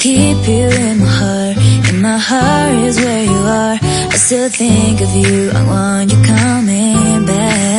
keep you in my heart. In my heart is where you are. I still think of you, I want you coming back.